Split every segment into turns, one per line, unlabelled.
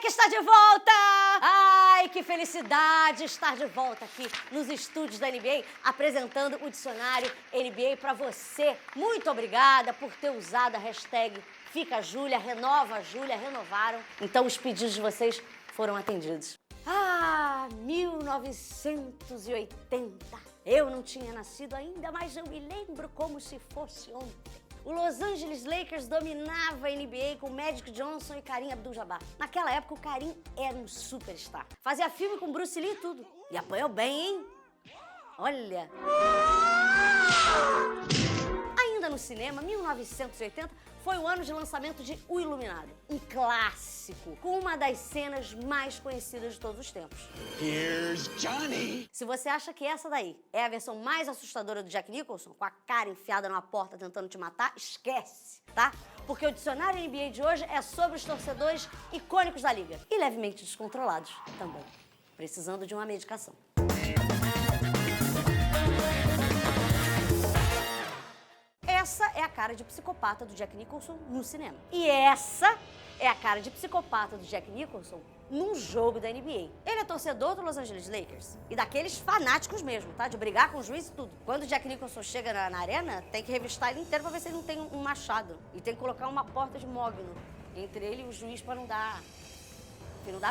Drake está de volta! Ai, que felicidade estar de volta aqui nos estúdios da NBA, apresentando o dicionário NBA para você. Muito obrigada por ter usado a hashtag #FicaJúlia, Júlia, renovaram. Então os pedidos de vocês foram atendidos. 1980. Eu não tinha nascido ainda, mas eu me lembro como se fosse ontem. O Los Angeles Lakers dominava a NBA com Magic Johnson e Kareem Abdul-Jabbar. Naquela época, o Kareem era um superstar. Fazia filme com Bruce Lee e tudo. E apanhou bem, hein? Olha! Ainda no cinema, 1980 foi o ano de lançamento de O Iluminado, um clássico, com uma das cenas mais conhecidas de todos os tempos.
Here's Johnny!
Se você acha que essa daí é a versão mais assustadora do Jack Nicholson, com a cara enfiada numa porta tentando te matar, esquece, tá? Porque o dicionário NBA de hoje é sobre os torcedores icônicos da liga e levemente descontrolados também, precisando de uma medicação. Essa é a cara de psicopata do Jack Nicholson no cinema. E essa é a cara de psicopata do Jack Nicholson num jogo da NBA. Ele é torcedor do Los Angeles Lakers e daqueles fanáticos mesmo, tá? De brigar com o juiz e tudo. Quando o Jack Nicholson chega na arena, tem que revistar ele inteiro pra ver se ele não tem um machado. E tem que colocar uma porta de mogno entre ele e o juiz pra não dar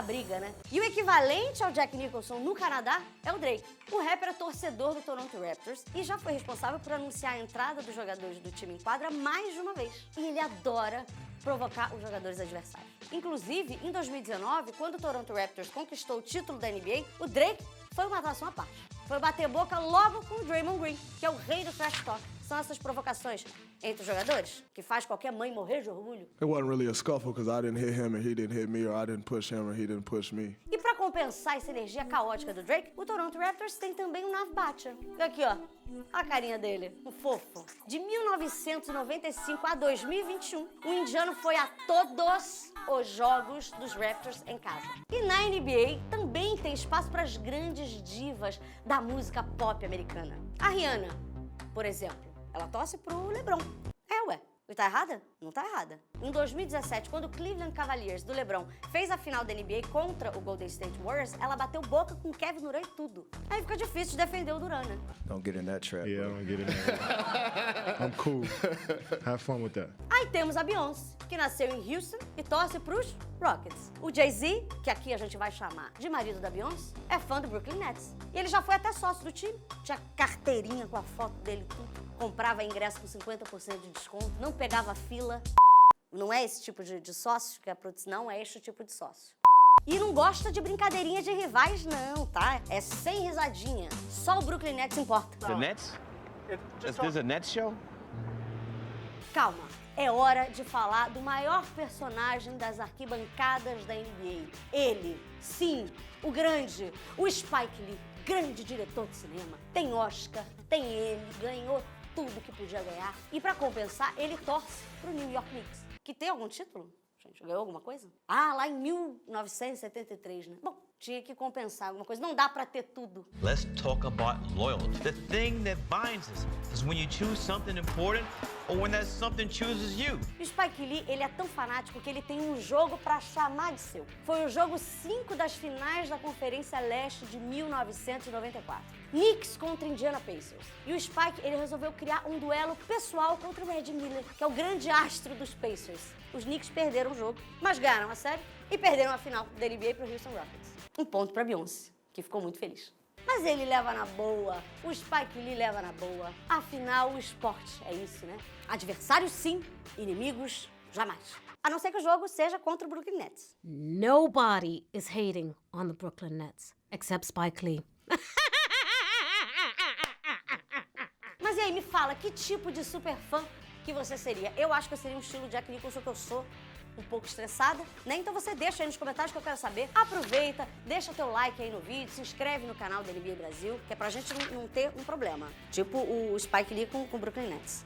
briga, né? E o equivalente ao Jack Nicholson no Canadá é o Drake. O rapper é torcedor do Toronto Raptors e já foi responsável por anunciar a entrada dos jogadores do time em quadra mais de uma vez. E ele adora provocar os jogadores adversários. Inclusive, em 2019, quando o Toronto Raptors conquistou o título da NBA, o Drake foi uma atração à parte. Foi bater boca logo com o Draymond Green, que é o rei do trash talk. São essas provocações entre os jogadores que faz qualquer mãe morrer de orgulho.
It wasn't really a scuffle because I didn't hit him and he didn't hit me, or I didn't push him and he didn't push me.
E pra compensar essa energia caótica do Drake, o Toronto Raptors tem também o Nav Butcher. Aqui, ó, a carinha dele, um fofo. De 1995 a 2021, o indiano foi a todos os jogos dos Raptors em casa. E na NBA também tem espaço para as grandes divas da música pop americana. A Rihanna, por exemplo, ela torce pro LeBron. É, ué. E tá errada? Não tá errada. Em 2017, quando o Cleveland Cavaliers do LeBron fez a final da NBA contra o Golden State Warriors, ela bateu boca com Kevin Durant e tudo. Aí fica difícil de defender o Durant, né?
Don't get in that trap.
Yeah, I don't get in there. I'm cool. Have fun with that.
Aí temos a Beyoncé, que nasceu em Houston e torce pros Rockets. O Jay-Z, que aqui a gente vai chamar de marido da Beyoncé, é fã do Brooklyn Nets. E ele já foi até sócio do time. Tinha carteirinha com a foto dele e tudo. Comprava ingresso com 50% de desconto, não pegava fila. Não é esse tipo de sócio que é não é este tipo de sócio. E não gosta de brincadeirinha de rivais não, tá? É sem risadinha. Só o Brooklyn Nets importa.
The Nets? Is this a Nets show?
Calma, é hora de falar do maior personagem das arquibancadas da NBA. Ele, sim, o grande, o Spike Lee, grande diretor de cinema. Tem Oscar, tem ele, ganhou tudo que podia ganhar. E pra compensar, ele torce pro New York Knicks. Que tem algum título? Gente, ganhou alguma coisa? Ah, lá em 1973, né? Bom, tinha que compensar alguma coisa. Não dá pra ter tudo.
Let's talk about loyalty. The thing that binds us is when you choose something important or when that something chooses you.
O Spike Lee, ele é tão fanático que ele tem um jogo pra chamar de seu. Foi o jogo 5 das finais da Conferência Leste de 1994. Knicks contra Indiana Pacers. E o Spike, ele resolveu criar um duelo pessoal contra o Reggie Miller, que é o grande astro dos Pacers. Os Knicks perderam o jogo, mas ganharam a série e perderam a final da NBA pro Houston Rockets. Um ponto pra Beyoncé, que ficou muito feliz. Mas ele leva na boa, o Spike Lee leva na boa. Afinal, o esporte é isso, né? Adversários sim, inimigos jamais. A não ser que o jogo seja contra o Brooklyn Nets.
Nobody is hating on the Brooklyn Nets, except Spike Lee.
Mas e aí, me fala, que tipo de super fã que você seria? Eu acho que eu seria um estilo Jack Nicholson, que eu sou um pouco estressada, né? Então você deixa aí nos comentários que eu quero saber. Aproveita, deixa teu like aí no vídeo, se inscreve no canal da NBA Brasil, que é pra gente não ter um problema. Tipo o Spike Lee com o Brooklyn Nets.